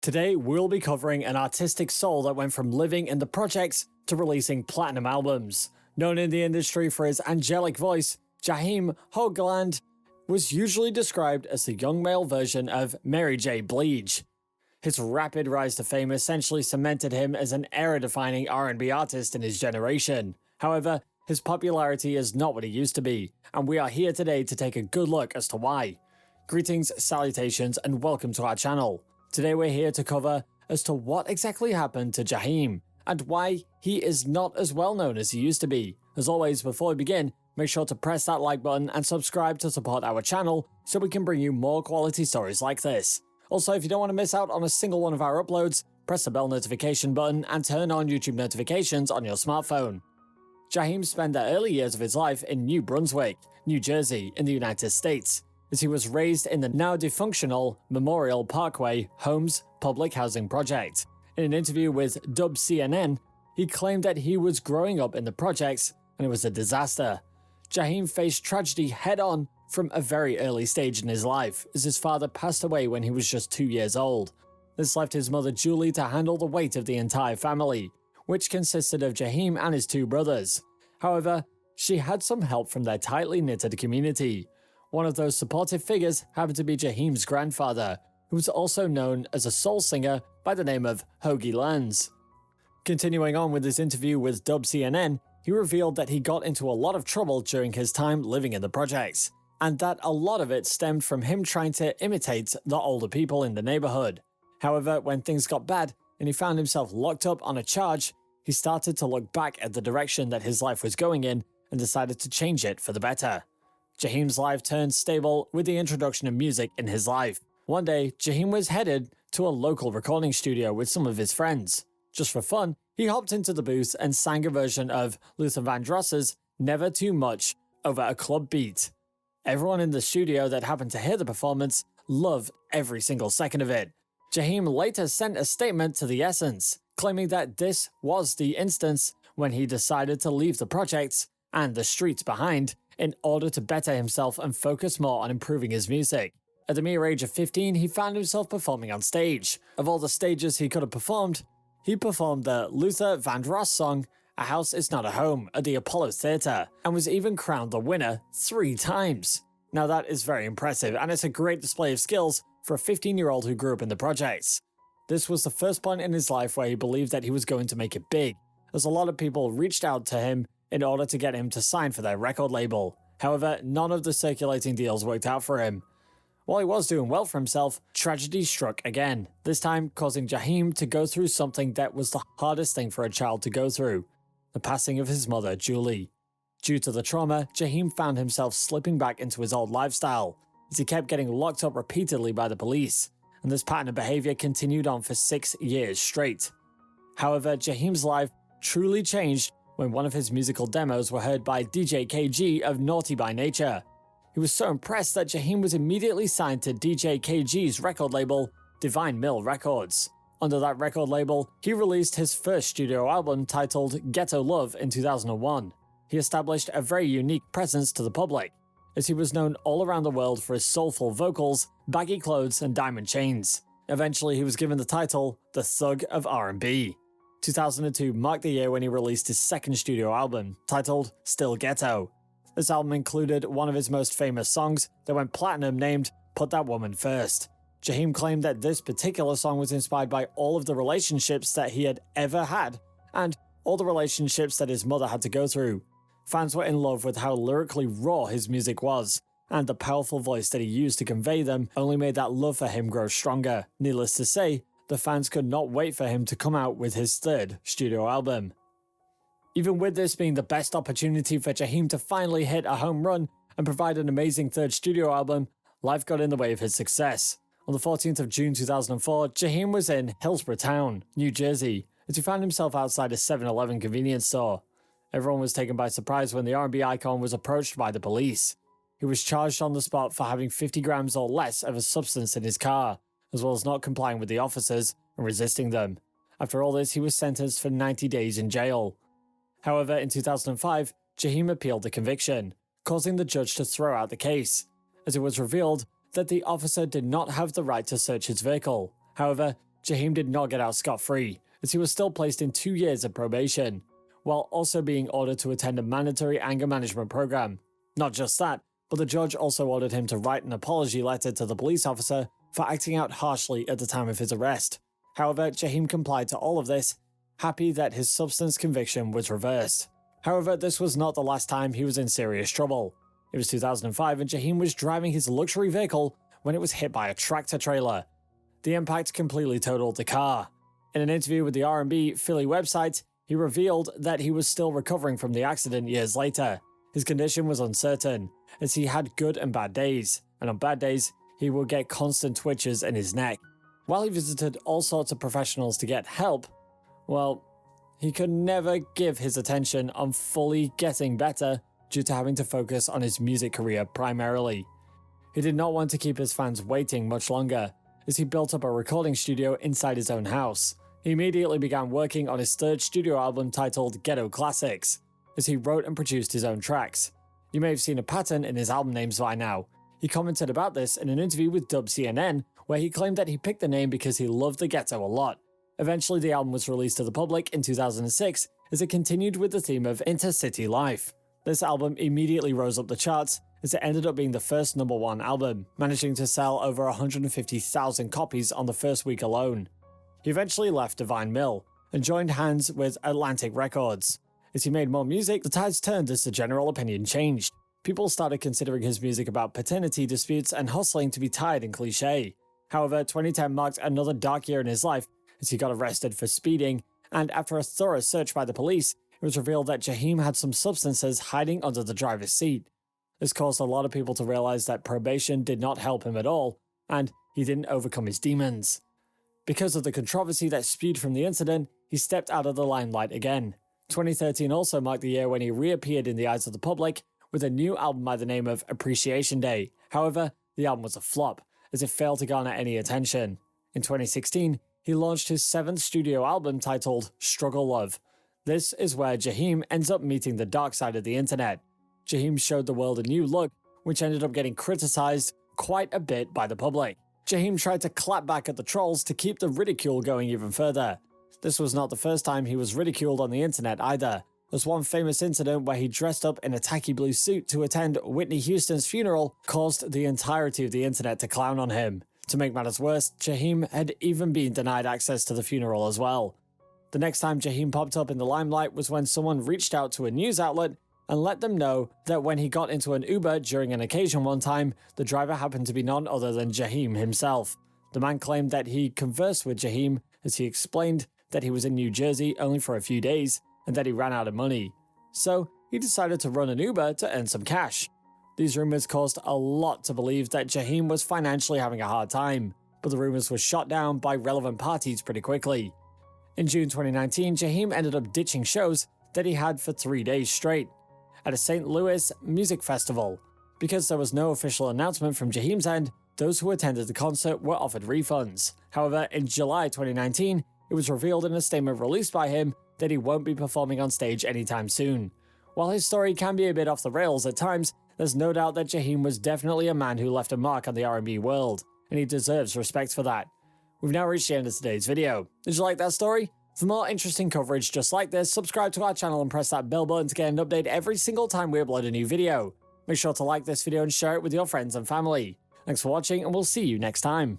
Today, we'll be covering an artistic soul that went from living in the projects to releasing platinum albums. Known in the industry for his angelic voice, Jaheim was usually described as the young male version of Mary J. Blige. His rapid rise to fame essentially cemented him as an era-defining R&B artist in his generation. However, his popularity is not what it used to be, and we are here today to take a good look as to why. Greetings, salutations, and welcome to our channel. Today we're here to cover as to what exactly happened to Jaheim, and why he is not as well known as he used to be. As always, before we begin, make sure to press that like button and subscribe to support our channel so we can bring you more quality stories like this. Also, if you don't want to miss out on a single one of our uploads, press the bell notification button and turn on YouTube notifications on your smartphone. Jaheim spent the early years of his life in New Brunswick, New Jersey, in the United States, as he was raised in the now defunctional Memorial Parkway Homes public housing project. In an interview with CNN, he claimed that he was growing up in the projects and it was a disaster. Jaheim faced tragedy head-on from a very early stage in his life, as his father passed away when he was just 2 years old. This left his mother Julie to handle the weight of the entire family, which consisted of Jaheim and his two brothers. However, she had some help from their tightly knitted community. One of those supportive figures happened to be Jaheim's grandfather, who was also known as a soul singer by the name of Hoagie Lanz. Continuing on with his interview with CNN, he revealed that he got into a lot of trouble during his time living in the projects, and that a lot of it stemmed from him trying to imitate the older people in the neighborhood. However, when things got bad and he found himself locked up on a charge, he started to look back at the direction that his life was going in and decided to change it for the better. Jaheim's life turned stable with the introduction of music in his life. One day, Jaheim was headed to a local recording studio with some of his friends. Just for fun, he hopped into the booth and sang a version of Luther Vandross's Never Too Much over a club beat. Everyone in the studio that happened to hear the performance loved every single second of it. Jaheim later sent a statement to The Essence, claiming that this was the instance when he decided to leave the projects and the streets behind in order to better himself and focus more on improving his music. At the mere age of 15, he found himself performing on stage. Of all the stages he could have performed, he performed the Luther Vandross song, A House Is Not a Home, at the Apollo Theatre, and was even crowned the winner 3 times. Now that is very impressive, and it's a great display of skills for a 15-year-old who grew up in the projects. This was the first point in his life where he believed that he was going to make it big, as a lot of people reached out to him in order to get him to sign for their record label. However, none of the circulating deals worked out for him. While he was doing well for himself, tragedy struck again, this time causing Jaheim to go through something that was the hardest thing for a child to go through: the passing of his mother, Julie. Due to the trauma, Jaheim found himself slipping back into his old lifestyle, as he kept getting locked up repeatedly by the police, and this pattern of behavior continued on for 6 years straight. However, Jaheim's life truly changed when one of his musical demos were heard by DJ KG of Naughty by Nature. He was so impressed that Jaheim was immediately signed to DJ KG's record label, Divine Mill Records. Under that record label, he released his first studio album titled Ghetto Love in 2001. He established a very unique presence to the public, as he was known all around the world for his soulful vocals, baggy clothes, and diamond chains. Eventually, he was given the title The Thug of R&B. 2002 marked the year when he released his second studio album, titled Still Ghetto. This album included one of his most famous songs that went platinum, named Put That Woman First. Jaheim claimed that this particular song was inspired by all of the relationships that he had ever had, and all the relationships that his mother had to go through. Fans were in love with how lyrically raw his music was, and the powerful voice that he used to convey them only made that love for him grow stronger. Needless to say, the fans could not wait for him to come out with his third studio album. Even with this being the best opportunity for Jaheim to finally hit a home run and provide an amazing third studio album, life got in the way of his success. On the 14th of June 2004, Jaheim was in Hillsborough Town, New Jersey, as he found himself outside a 7-Eleven convenience store. Everyone was taken by surprise when the R&B icon was approached by the police. He was charged on the spot for having 50 grams or less of a substance in his car, as well as not complying with the officers and resisting them. After all this, he was sentenced for 90 days in jail. However, in 2005, Jaheim appealed the conviction, causing the judge to throw out the case, as it was revealed that the officer did not have the right to search his vehicle. However, Jaheim did not get out scot-free, as he was still placed in 2 years of probation, while also being ordered to attend a mandatory anger management program. Not just that, but the judge also ordered him to write an apology letter to the police officer for acting out harshly at the time of his arrest. However, Jaheim complied to all of this, happy that his substance conviction was reversed. However, this was not the last time he was in serious trouble. It was 2005 and Jaheim was driving his luxury vehicle when it was hit by a tractor trailer. The impact completely totaled the car. In an interview with the R&B Philly website, he revealed that he was still recovering from the accident years later. His condition was uncertain, as he had good and bad days, and on bad days, he would get constant twitches in his neck. While he visited all sorts of professionals to get help, well, he could never give his attention on fully getting better due to having to focus on his music career primarily. He did not want to keep his fans waiting much longer, as he built up a recording studio inside his own house. He immediately began working on his third studio album titled Ghetto Classics, as he wrote and produced his own tracks. You may have seen a pattern in his album names by now. He commented about this in an interview with Dub CNN, where he claimed that he picked the name because he loved the ghetto a lot. Eventually, the album was released to the public in 2006, as it continued with the theme of intercity life. This album immediately rose up the charts, as it ended up being the first #1 album, managing to sell over 150,000 copies on the first week alone. He eventually left Divine Mill and joined hands with Atlantic Records. As he made more music, the tides turned as the general opinion changed. People started considering his music about paternity disputes and hustling to be tired and cliche. However, 2010 marked another dark year in his life, as he got arrested for speeding, and after a thorough search by the police, it was revealed that Jaheim had some substances hiding under the driver's seat. This caused a lot of people to realize that probation did not help him at all, and he didn't overcome his demons. Because of the controversy that spewed from the incident, he stepped out of the limelight again. 2013 also marked the year when he reappeared in the eyes of the public with a new album by the name of Appreciation Day. However, the album was a flop, as it failed to garner any attention. In 2016, he launched his 7th studio album titled Struggle Love. This is where Jaheim ends up meeting the dark side of the internet. Jaheim showed the world a new look, which ended up getting criticized quite a bit by the public. Jaheim tried to clap back at the trolls to keep the ridicule going even further. This was not the first time he was ridiculed on the internet either. There's one famous incident where he dressed up in a tacky blue suit to attend Whitney Houston's funeral caused the entirety of the internet to clown on him. To make matters worse, Jaheim had even been denied access to the funeral as well. The next time Jaheim popped up in the limelight was when someone reached out to a news outlet and let them know that when he got into an Uber during an occasion one time, the driver happened to be none other than Jaheim himself. The man claimed that he conversed with Jaheim as he explained that he was in New Jersey only for a few days and that he ran out of money. So he decided to run an Uber to earn some cash. These rumors caused a lot to believe that Jaheim was financially having a hard time, but the rumors were shot down by relevant parties pretty quickly. In June 2019, Jaheim ended up ditching shows that he had for 3 days straight at a St. Louis music festival. Because there was no official announcement from Jaheim's end, those who attended the concert were offered refunds. However, in July 2019, it was revealed in a statement released by him that he won't be performing on stage anytime soon. While his story can be a bit off the rails at times, there's no doubt that Jaheim was definitely a man who left a mark on the R&B world, and he deserves respect for that. We've now reached the end of today's video. Did you like that story? For more interesting coverage just like this, subscribe to our channel and press that bell button to get an update every single time we upload a new video. Make sure to like this video and share it with your friends and family. Thanks for watching, and we'll see you next time.